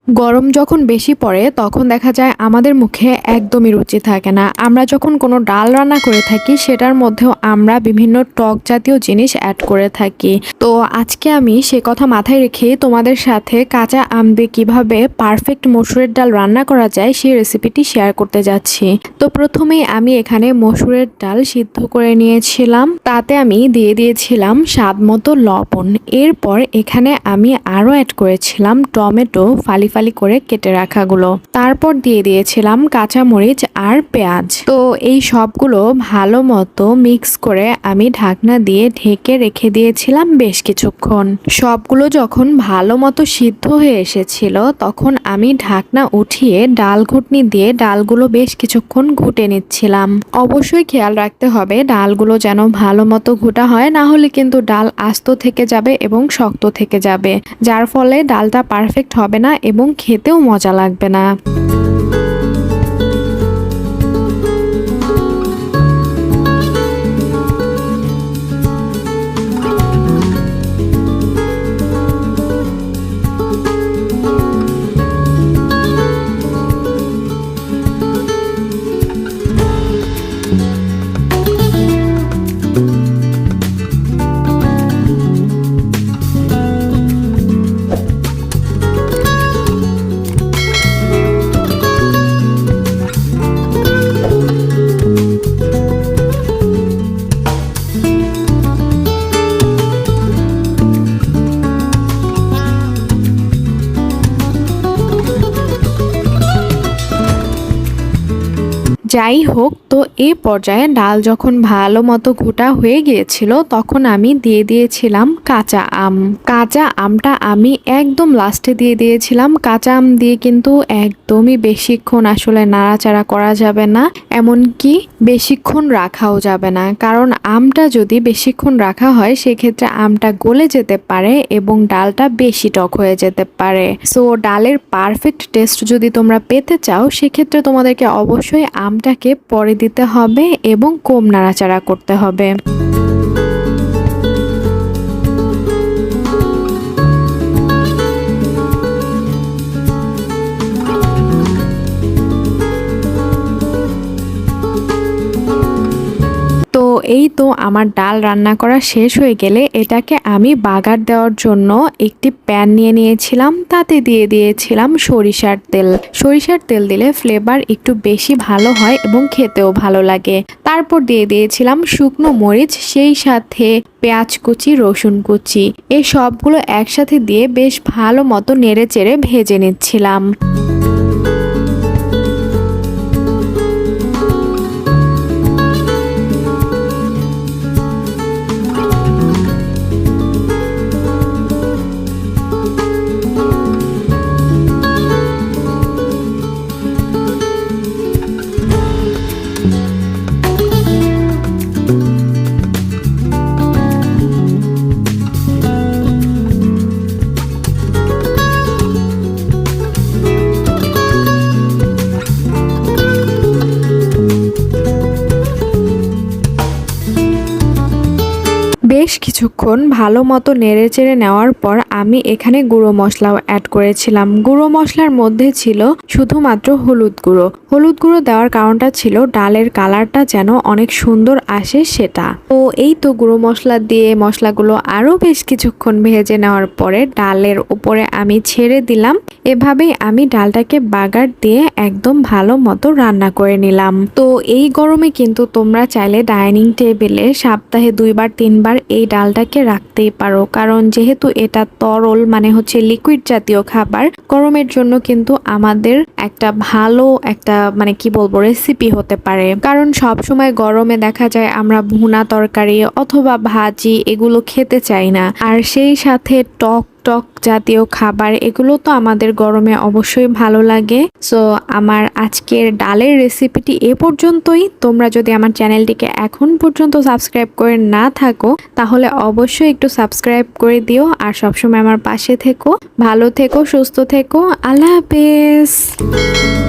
গরম যখন বেশি পড়ে তখন দেখা যায় আমাদের মুখে একদমই রুচি থাকে না। আমরা যখন কোনো ডাল রান্না করে থাকি সেটার মধ্যেও আমরা বিভিন্ন টক জাতীয় জিনিস অ্যাড করে থাকি। তো আজকে আমি সে কথা মাথায় রেখে তোমাদের সাথে কাঁচা আম দিয়ে কীভাবে পারফেক্ট মসুরের ডাল রান্না করা যায় সেই রেসিপিটি শেয়ার করতে যাচ্ছি। তো প্রথমেই আমি এখানে মসুরের ডাল সিদ্ধ করে নিয়েছিলাম, তাতে আমি দিয়ে দিয়েছিলাম স্বাদ মতো লবণ। এরপর এখানে আমি আরও অ্যাড করেছিলাম টমেটো ফালি ফালি করে কেটে রাখাগুলো, তারপর দিয়ে দিয়েছিলাম কাঁচামরিচ আর পেঁয়াজ। তো এই সবগুলো ভালো মতো মিক্স করে আমি ঢাকনা দিয়ে ঢেকে রেখে দিয়েছিলাম বেশ কিছুক্ষণ। সবগুলো যখন ভালো মতো সিদ্ধ হয়ে এসেছিল তখন আমি ঢাকনা উঠিয়ে ডাল ঘুটনি দিয়ে ডালগুলো বেশ কিছুক্ষণ ঘুটে নিচ্ছিলাম। অবশ্যই খেয়াল রাখতে হবে ডালগুলো যেন ভালো মতো ঘুটা হয়, না হলে কিন্তু ডাল আস্ত থেকে যাবে এবং শক্ত থেকে যাবে, যার ফলে ডালটা পারফেক্ট হবে না এবং খেতেও মজা লাগবে না। যাই হোক, তো এই পর্যায়ে ডাল যখন ভালো মতো ঘোটা হয়ে গিয়েছিল তখন আমি দিয়ে দিয়েছিলাম কাঁচা আম। কাঁচা আমটা আমি একদম লাস্টে দিয়ে দিয়েছিলাম। কাঁচা আম দিয়ে কিন্তু একদমই বেশিক্ষণ আসলে নাড়াচাড়া করা যাবে না, এমনকি বেশিক্ষণ রাখাও যাবে না, কারণ আমটা যদি বেশিক্ষণ রাখা হয় সেক্ষেত্রে আমটা গলে যেতে পারে এবং ডালটা বেশি টক হয়ে যেতে পারে। সো ডালের পারফেক্ট টেস্ট যদি তোমরা পেতে চাও সেক্ষেত্রে তোমাদেরকে অবশ্যই আমটাকে পরে দিতে হবে এবং কম নাড়াচাড়া করতে হবে। তো এই তো আমার ডাল রান্না করা শেষ হয়ে গেলে এটাকে আমি বাগার দেওয়ার জন্য একটি প্যান নিয়ে নিয়েছিলাম, তাতে দিয়ে দিয়েছিলাম সরিষার তেল। সরিষার তেল দিলে ফ্লেভার একটু বেশি ভালো হয় এবং খেতেও ভালো লাগে। তারপর দিয়ে দিয়েছিলাম শুকনো মরিচ, সেই সাথে পেঁয়াজ কুচি, রসুন কুচি, এই সবগুলো একসাথে দিয়ে বেশ ভালো মতো নেড়ে চেড়ে ভেজে নিচ্ছিলাম। বেশ কিছুক্ষণ ভালো মতো নেড়ে চেড়ে নেওয়ার পর আমি এখানে গুঁড়ো মশলাও অ্যাড করেছিলাম। গুঁড়ো মশলার মধ্যে ছিল শুধুমাত্র হলুদ গুঁড়ো। হলুদ গুঁড়ো দেওয়ার কারণটা ছিল ডালের কালারটা যেন অনেক সুন্দর আসে সেটা। তো এই তো গুঁড়ো মশলা দিয়ে মশলাগুলো আরও বেশ কিছুক্ষণ ভেজে নেওয়ার পরে ডালের উপরে আমি ছেড়ে দিলাম। এভাবেই আমি ডালটাকে বাগার দিয়ে একদম ভালো মতো রান্না করে নিলাম। তো এই গরমে কিন্তু তোমরা চাইলে ডাইনিং টেবিলে সপ্তাহে 2-3 বার এই ডালটাকে রাখতেই পারো, কারণ যেহেতু এটা তরল মানে হচ্ছে লিকুইড জাতীয় খাবার, গরমের জন্য কিন্তু আমাদের একটা ভালো একটা মানে কি বলবো রেসিপি হতে পারে। কারণ সব সময় গরমে দেখা যায় আমরা ভুনা তরকারি অথবা ভাজি এগুলো খেতে চাই না, আর সেই সাথে টক টক জাতীয় খাবার এগুলো তো আমাদের গরমে অবশ্যই ভালো লাগে। সো আমার আজকের ডালের রেসিপিটি এ পর্যন্তই। তোমরা যদি আমার চ্যানেলটিকে এখন পর্যন্ত সাবস্ক্রাইব করে না থাকো তাহলে অবশ্যই একটু সাবস্ক্রাইব করে দিও, আর সবসময় আমার পাশে থেকো। ভালো থেকো, সুস্থ থেকো। আল্লাহ হাফেজ।